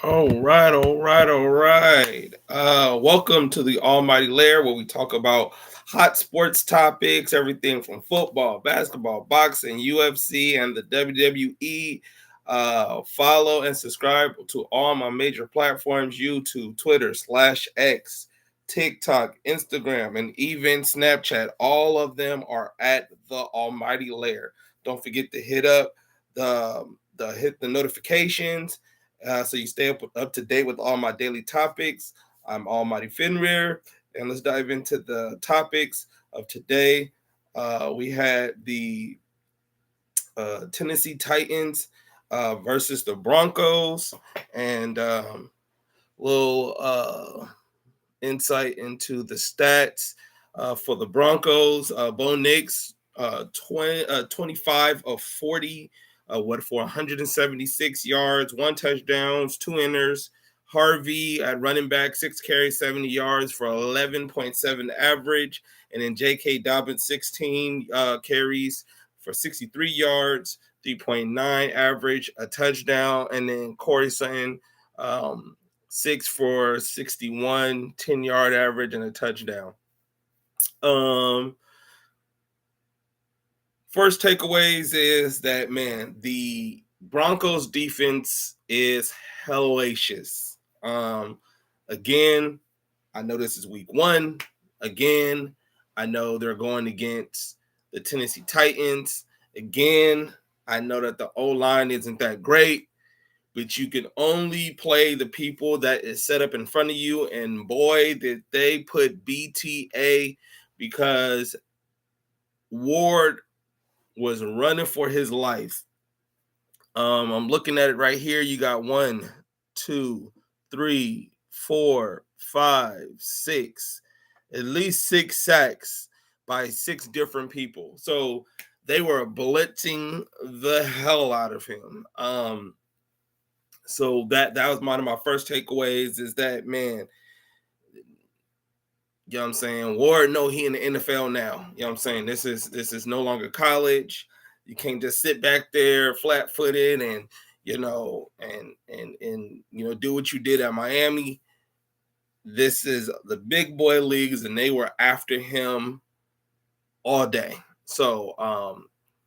All right. Welcome to the Almighty Lair, where we talk about hot sports topics, everything from football, basketball, boxing, UFC, and the WWE. Follow and subscribe to all my major platforms: YouTube, Twitter /X, TikTok, Instagram, and even Snapchat. All of them are at the Almighty Lair. Don't forget to hit up hit the notifications so you stay up to date with all my daily topics. I'm Almighty Fenrir, and let's dive into the topics of today. We had the Tennessee Titans versus the Broncos, and little insight into the stats for the Broncos. Bo Nix, 25 of 40 for 176 yards, 1 touchdowns, 2 inners. Harvey at running back, 6 carries, 70 yards for 11.7 average. And then J.K. Dobbins, 16 carries for 63 yards, 3.9 average, a touchdown. And then Corey Sutton, 6 for 61, 10-yard average, and a touchdown. First takeaways is that, man, the Broncos defense is hellacious. Again, I know this is week one. Again, I know they're going against the Tennessee Titans. Again, I know that the O-line isn't that great, but you can only play the people that is set up in front of you. And boy, did they put BTA, because Ward was running for his life. I'm looking at it right here. You got 1, 2, 3, 4, 5, 6, at least 6 sacks by 6 different people. So they were blitzing the hell out of him. So that was one of my first takeaways, is that, man, you know what I'm saying, Ward, no, he in the NFL now. You know what I'm saying? This is no longer college. You can't just sit back there flat-footed and do what you did at Miami. This is the big boy leagues, and they were after him all day. So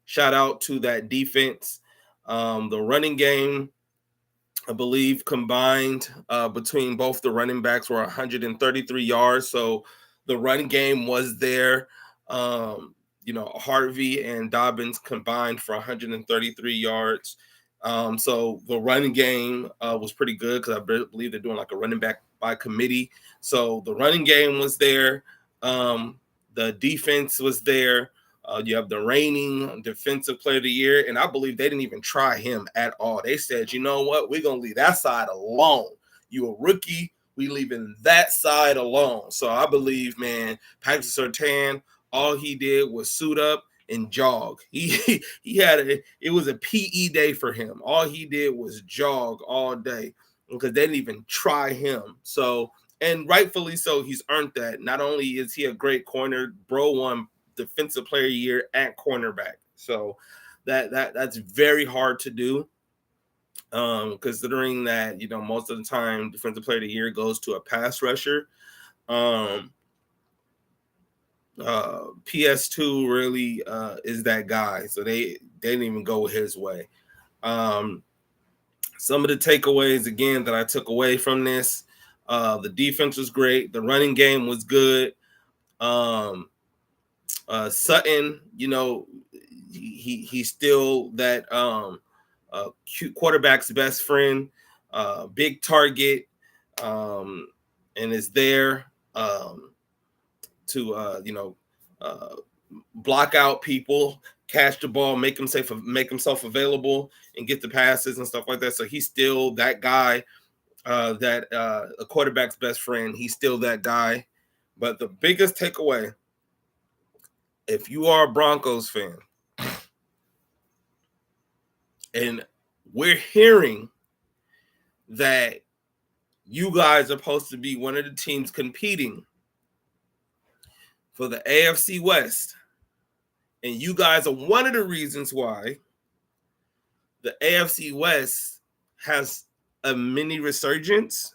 shout out to that defense. The running game, I believe, combined between both the running backs were 133 yards. So the run game was there. Harvey and Dobbins combined for 133 yards. So the running game was pretty good, because I believe they're doing like a running back by committee. So the running game was there. The defense was there. You have the reigning defensive player of the year, and I believe they didn't even try him at all. They said, you know what, we're going to leave that side alone. You a rookie, we leaving that side alone. So I believe, man, Patrick Surtain, all he did was suit up and jog. He it was a PE day for him. All he did was jog all day, because they didn't even try him. So, and rightfully so, he's earned that. Not only is he a great corner, bro won defensive player of the year at cornerback. So that's very hard to do, considering that, most of the time defensive player of the year goes to a pass rusher. PS2 really is that guy. So they didn't even go his way. Some of the takeaways, again, that I took away from this, the defense was great. The running game was good. Sutton, he's still that quarterback's best friend, big target, and is there to block out people, catch the ball, make himself available, and get the passes and stuff like that. So he's still that guy, that a quarterback's best friend. He's still that guy. But the biggest takeaway, if you are a Broncos fan, and we're hearing that you guys are supposed to be one of the teams competing for the AFC West, and you guys are one of the reasons why the AFC West has a mini resurgence,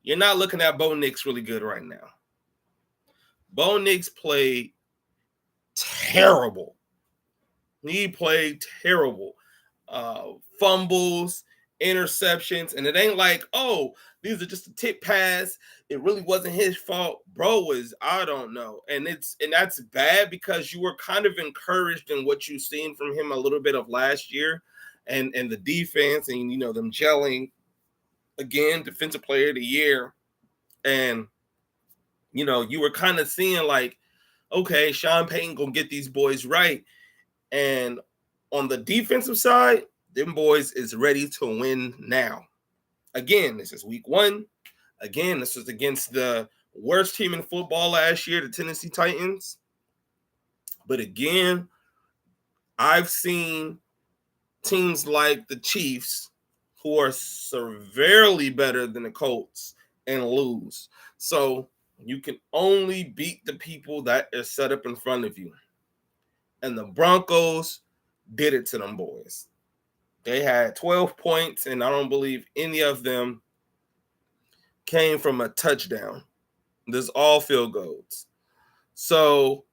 you're not looking at Bo Nix really good right now. Bo Nix played terrible. He played terrible. Fumbles, interceptions, and it ain't like, oh, these are just a tip pass. It really wasn't his fault. Bro was, I don't know. And that's bad because you were kind of encouraged in what you've seen from him a little bit of last year and the defense and them gelling again, defensive player of the year. And you were kind of seeing like, okay, Sean Payton gonna get these boys right. And on the defensive side, them boys is ready to win now. Again, this is week 1. Again, this was against the worst team in football last year, the Tennessee Titans. But again, I've seen teams like the Chiefs who are severely better than the Colts and lose. So you can only beat the people that are set up in front of you. And the Broncos did it to them boys. They had 12 points, and I don't believe any of them came from a touchdown. This all field goals. So,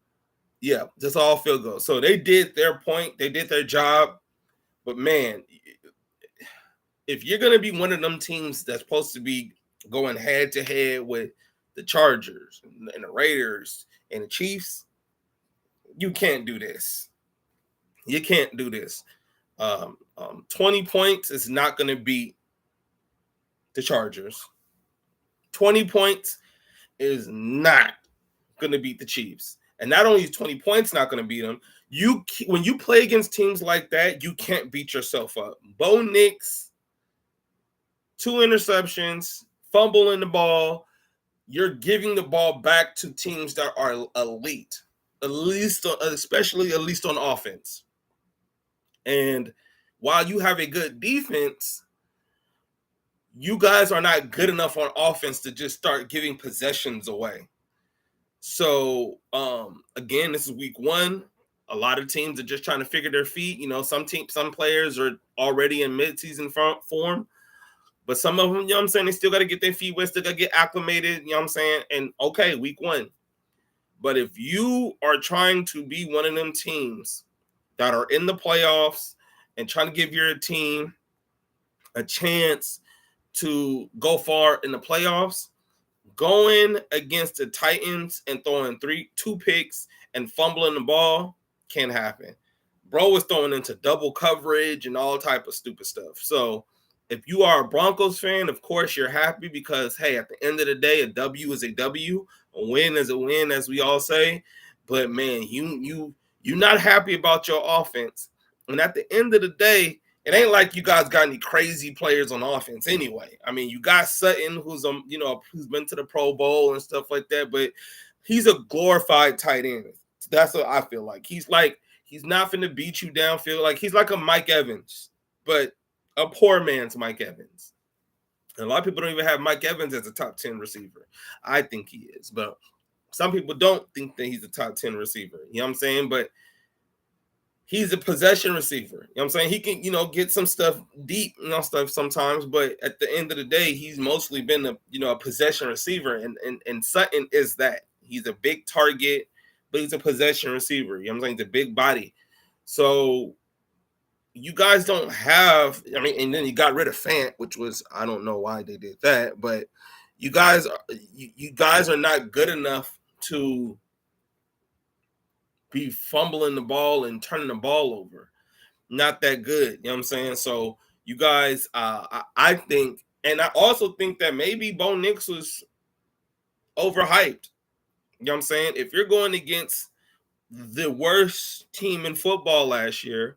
yeah, this all field goals. So they did their point. They did their job. But, man, if you're going to be one of them teams that's supposed to be going head-to-head with the Chargers and the Raiders and the Chiefs, you can't do this. You can't do this. 20 points is not going to beat the Chargers. 20 points is not going to beat the Chiefs. And not only is 20 points not going to beat them, when you play against teams like that, you can't beat yourself up. Bo Nix, 2 interceptions, fumbling the ball. You're giving the ball back to teams that are elite, especially on offense. And while you have a good defense, you guys are not good enough on offense to just start giving possessions away. So, again, this is week 1. A lot of teams are just trying to figure their feet. Some players are already in mid-season form, but some of them, they still got to get their feet wet, still got to get acclimated, And, okay, week 1. But if you are trying to be one of them teams that are in the playoffs and trying to give your team a chance to go far in the playoffs, going against the Titans and throwing 2 picks and fumbling the ball can't happen. Bro was throwing into double coverage and all type of stupid stuff. So if you are a Broncos fan, of course you're happy because, hey, at the end of the day, a W is a W, a win is a win, as we all say. But, man, you're not happy about your offense. And at the end of the day, it ain't like you guys got any crazy players on offense anyway. I mean, you got Sutton, who's who's been to the Pro Bowl and stuff like that, but he's a glorified tight end. That's what I feel like. He's not finna beat you downfield. Like, he's like a Mike Evans, but a poor man's Mike Evans. And a lot of people don't even have Mike Evans as a top 10 receiver. I think he is, but some people don't think that he's a top 10 receiver. You know what I'm saying? But he's a possession receiver. You know what I'm saying? He can, get some stuff deep, stuff sometimes, but at the end of the day, he's mostly been a possession receiver. And Sutton is that. He's a big target, but he's a possession receiver. You know what I'm saying? He's a big body. So you guys don't have, and then you got rid of Fant, which was, I don't know why they did that, but you guys are not good enough to be fumbling the ball and turning the ball over. Not that good. You know what I'm saying? So you guys, I think, and I also think that maybe Bo Nix was overhyped. You know what I'm saying? If you're going against the worst team in football last year,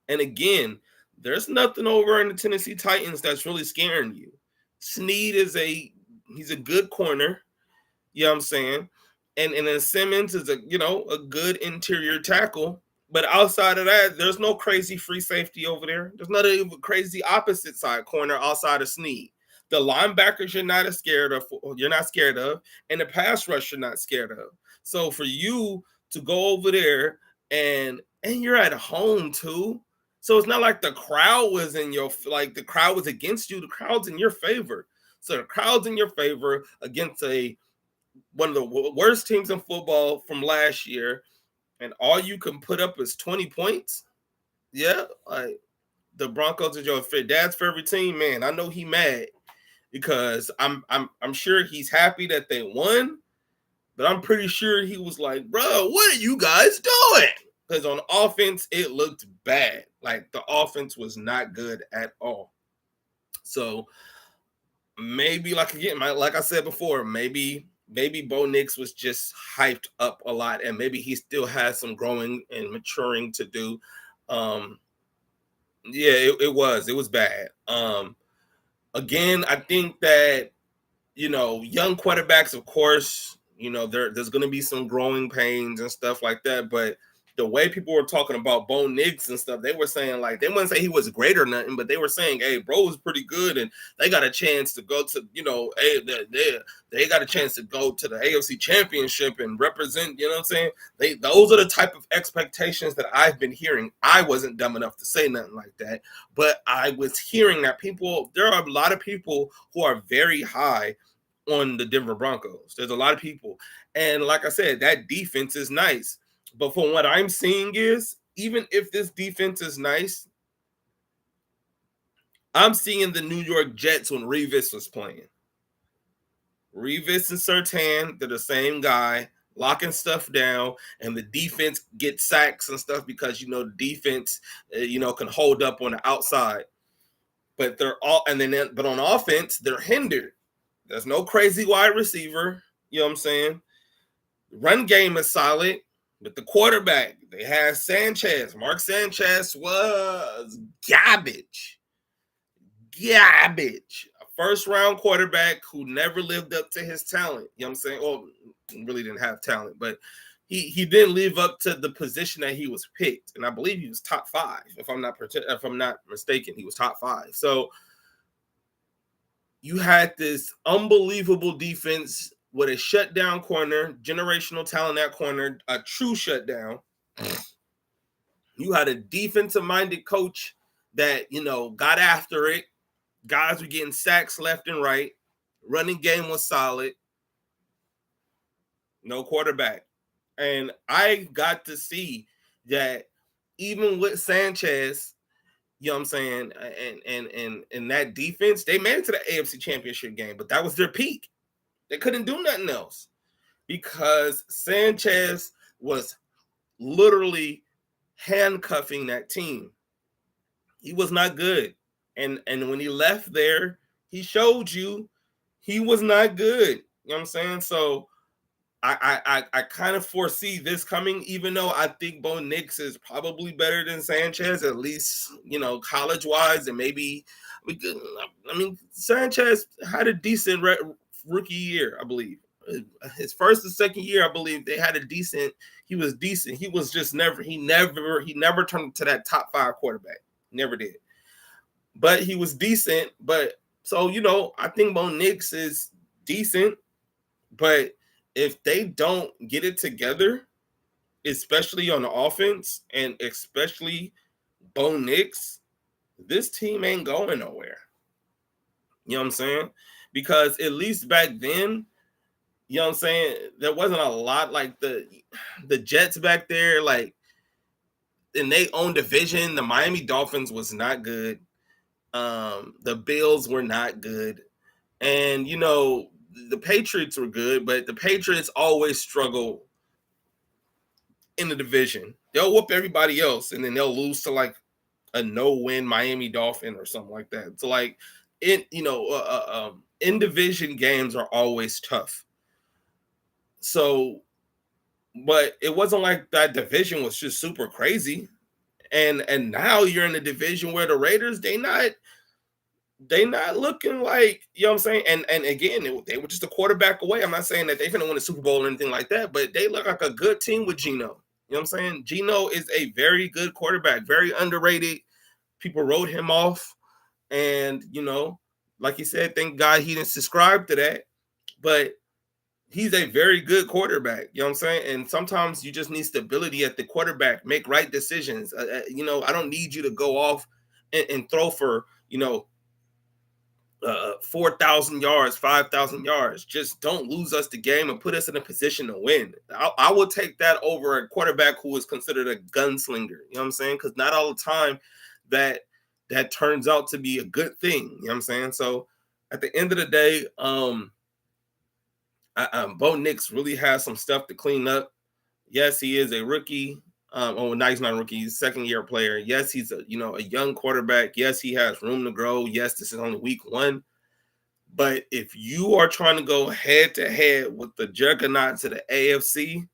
and again, there's nothing over in the Tennessee Titans that's really scaring you. Snead he's a good corner. You know what I'm saying? And then Simmons is a good interior tackle. But outside of that, there's no crazy free safety over there. There's not even crazy opposite side corner outside of Snead. The linebackers you're not scared of, and the pass rush you're not scared of. So for you to go over there and you're at home too. So it's not like the crowd was the crowd was against you. The crowd's in your favor. So the crowd's in your favor against one of the worst teams in football from last year, and all you can put up is 20 points. Yeah, like the Broncos are your dad's favorite team, man. I know he mad because I'm sure he's happy that they won, but I'm pretty sure he was like, bro, what are you guys doing? Because on offense, it looked bad. Like the offense was not good at all. So maybe like I said before, maybe Bo Nix was just hyped up a lot, and maybe he still has some growing and maturing to do. Yeah, it was bad. Again, I think that young quarterbacks, of course, there's going to be some growing pains and stuff like that, but the way people were talking about Bo Nix and stuff, they were saying, like, they wouldn't say he was great or nothing, but they were saying, hey, bro was pretty good, and they got a chance to go to, they got a chance to go to the AFC Championship and represent, you know what I'm saying? Those are the type of expectations that I've been hearing. I wasn't dumb enough to say nothing like that, but I was hearing that there are a lot of people who are very high on the Denver Broncos. There's a lot of people. And like I said, that defense is nice. But from what I'm seeing is, even if this defense is nice, I'm seeing the New York Jets when Revis was playing. Revis and Surtain, they're the same guy, locking stuff down, and the defense gets sacks and stuff because, the defense, can hold up on the outside. But but on offense, they're hindered. There's no crazy wide receiver. You know what I'm saying? Run game is solid. But the quarterback, they had Sanchez. Mark Sanchez was garbage. Garbage. A first-round quarterback who never lived up to his talent. You know what I'm saying? Well, really didn't have talent, but he didn't live up to the position that he was picked. And I believe he was top 5. If I'm not mistaken, he was top 5. So you had this unbelievable defense with a shutdown corner, generational talent at corner, a true shutdown. You had a defensive-minded coach that, got after it. Guys were getting sacks left and right. Running game was solid. No quarterback. And I got to see that even with Sanchez, you know what I'm saying, and that defense, they made it to the AFC Championship game, but that was their peak. They couldn't do nothing else because Sanchez was literally handcuffing that team. He was not good. And when he left there, he showed you he was not good. You know what I'm saying? So I kind of foresee this coming, even though I think Bo Nix is probably better than Sanchez, at least, college-wise, and maybe Sanchez had a decent rookie year, I believe. His first and second year, I believe he was decent. He was just he never turned into that top 5 quarterback. Never did. But he was decent. But so, I think Bo Nix is decent, but if they don't get it together, especially on the offense and especially Bo Nix, this team ain't going nowhere. You know what I'm saying? Because at least back then, you know what I'm saying, there wasn't a lot like the Jets back there, like in their own division. The Miami Dolphins was not good. The Bills were not good. And, the Patriots were good, but the Patriots always struggle in the division. They'll whoop everybody else, and then they'll lose to like a no-win Miami Dolphin or something like that. So like in division games are always tough. So, but it wasn't like that division was just super crazy. And now you're in a division where the Raiders, they not looking like, you know what I'm saying? And again, they were just a quarterback away. I'm not saying that they're going to win a Super Bowl or anything like that, but they look like a good team with Geno. You know what I'm saying? Geno is a very good quarterback, very underrated. People wrote him off. And, like you said, thank God he didn't subscribe to that. But He's a very good quarterback. You know what I'm saying? And sometimes you just need stability at the quarterback, make right decisions. I don't need you to go off and throw for 4,000 yards, 5,000 yards. Just don't lose us the game and put us in a position to win. I will take that over a quarterback who is considered a gunslinger. You know what I'm saying? Because not all the time that that turns out to be a good thing. You know what I'm saying? So at the end of the day, Bo Nix really has some stuff to clean up. Yes, he is a rookie. No, he's not a rookie. He's a second-year player. Yes, he's a young quarterback. Yes, he has room to grow. Yes, this is only week one. But if you are trying to go head to head with the juggernauts of the AFC,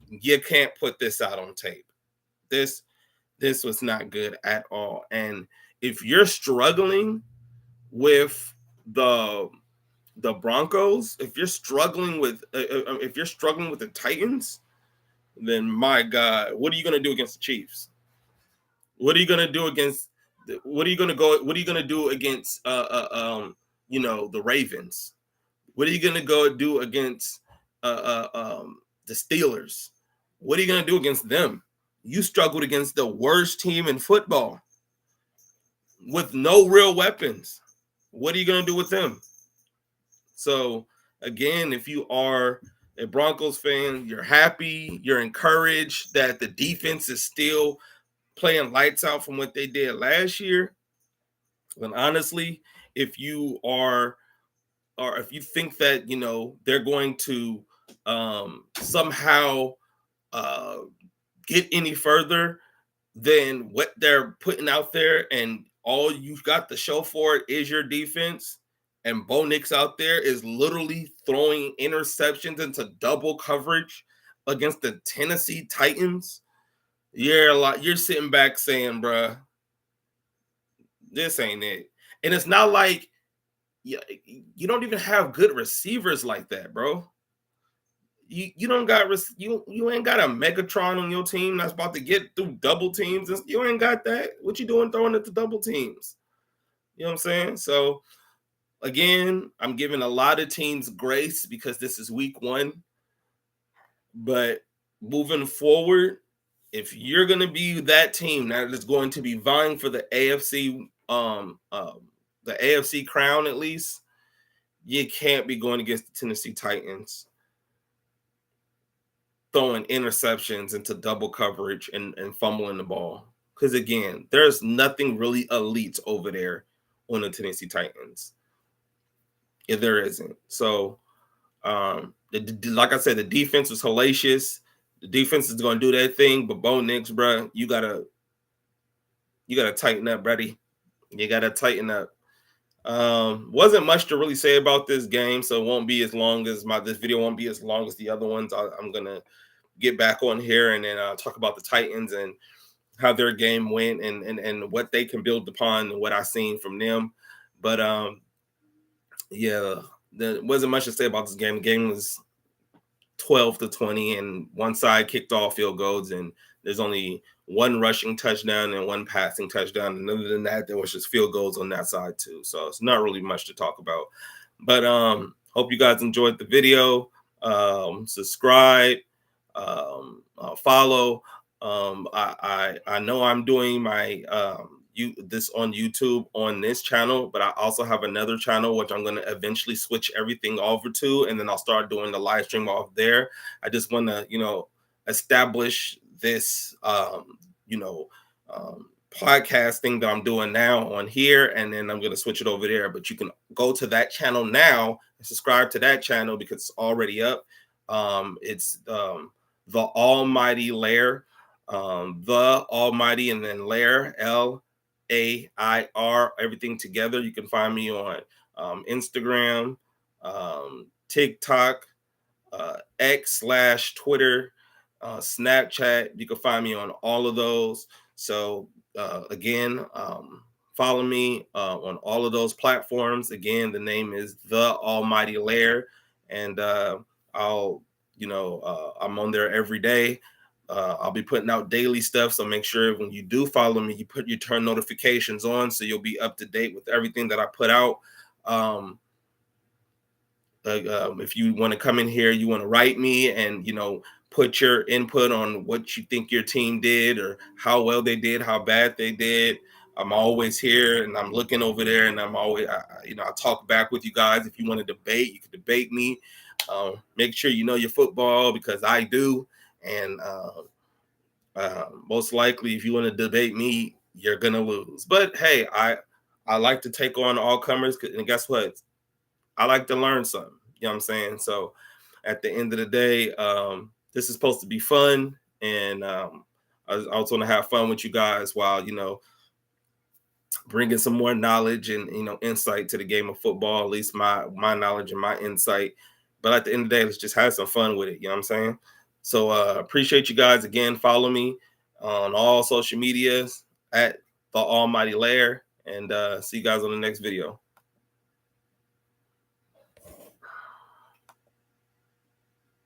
you can't put this out on tape. This was not good at all. And if you're struggling with the Broncos, if you're struggling with the Titans, then my God, what are you going to do against the Chiefs? What are you going to do against? What are you going to go? What are you going to do against? The Ravens. What are you going to go do against the Steelers? What are you going to do against them? You struggled against the worst team in football with no real weapons. What are you going to do with them? So, again, if you are a Broncos fan, you're happy, you're encouraged that the defense is still playing lights out from what they did last year. And honestly, if you are or if you think that they're going to somehow uh, get any further than what they're putting out there, and all you've got to show for it is your defense, and Bo Nix out there is literally throwing interceptions into double coverage against the Tennessee Titans, you're sitting back saying, bruh, this ain't it. And it's not like you don't even have good receivers like that, bro. You don't got you ain't got a Megatron on your team that's about to get through double teams. You ain't got that. What you doing throwing it to double teams? You know what I'm saying? So again, I'm giving a lot of teams grace because this is week one. But moving forward, if you're going to be that team that is going to be vying for the AFC crown, at least, you can't be going against the Tennessee Titans, throwing interceptions into double coverage and fumbling the ball. Because again, there's nothing really elite over there on the Tennessee Titans. If there isn't. So, like I said, the defense was hellacious. The defense is going to do their thing, but Bo Nix, bro, you gotta tighten up, buddy. You gotta tighten up. Wasn't much to really say about this game, so it won't be as long as this video won't be as long as the other ones. I'm gonna get back on here and then talk about the Titans and how their game went and what they can build upon and what I've seen from them. But yeah, there wasn't much to say about this game. The game was 12-20, and one side kicked off field goals, and there's only one rushing touchdown and one passing touchdown. And other than that, there was just field goals on that side too. So it's not really much to talk about. But hope you guys enjoyed the video. Subscribe, follow. I know I'm doing my this on YouTube on this channel, but I also have another channel which I'm going to eventually switch everything over to, and then I'll start doing the live stream off there. I just want to establish this podcast thing that I'm doing now on here, and then I'm going to switch it over there. But you can go to that channel now and subscribe to that channel because it's already up. It's the Almighty Lair, the Almighty, and then Lair, Lair, everything together. You can find me on Instagram, TikTok, X/Twitter, Snapchat. You can find me on all of those. So again, follow me on all of those platforms. Again, the name is the Almighty Lair, and I'm on there every day. I'll be putting out daily stuff, so make sure when you do follow me, you turn notifications on so you'll be up to date with everything that I put out. if you want to come in here, you want to write me and put your input on what you think your team did or how well they did, how bad they did. I'm always here and I'm looking over there and I'm always, I talk back with you guys. If you want to debate, you can debate me. Make sure you know your football because I do. And most likely, if you want to debate me, you're gonna lose. But hey, I like to take on all comers, and guess what? I like to learn something. You know what I'm saying? So at the end of the day, this is supposed to be fun, and I also want to have fun with you guys while bringing some more knowledge and insight to the game of football. At least my knowledge and my insight. But at the end of the day, let's just have some fun with it. You know what I'm saying? So appreciate you guys again. Follow me on all social medias at the Almighty Lair, and see you guys on the next video.